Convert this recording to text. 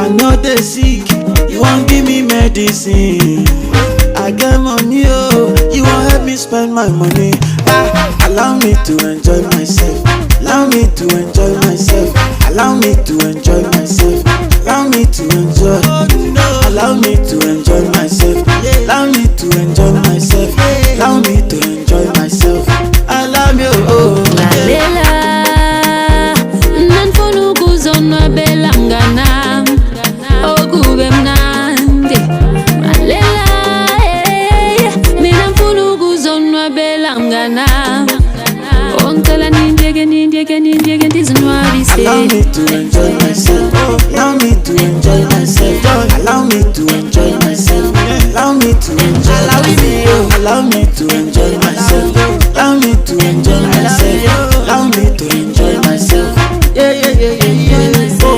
I know they sick, you won't give me medicine. I get money, oh, you won't help me spend my money. Allow me to enjoy myself. Allow me to enjoy myself. Allow me to enjoy myself. Allow me to enjoy. Allow me to enjoy myself. Allow me to enjoy myself. Allow me to enjoy myself. I love you, oh. Lalela, nanfuna ukuzonwabela mnganam, okube mnandi. Lalela, mina mfuna ukuzonwabela mnganam, ongicela nindiyeke ndizinwabise. Allow me to enjoy myself. Allow me to enjoy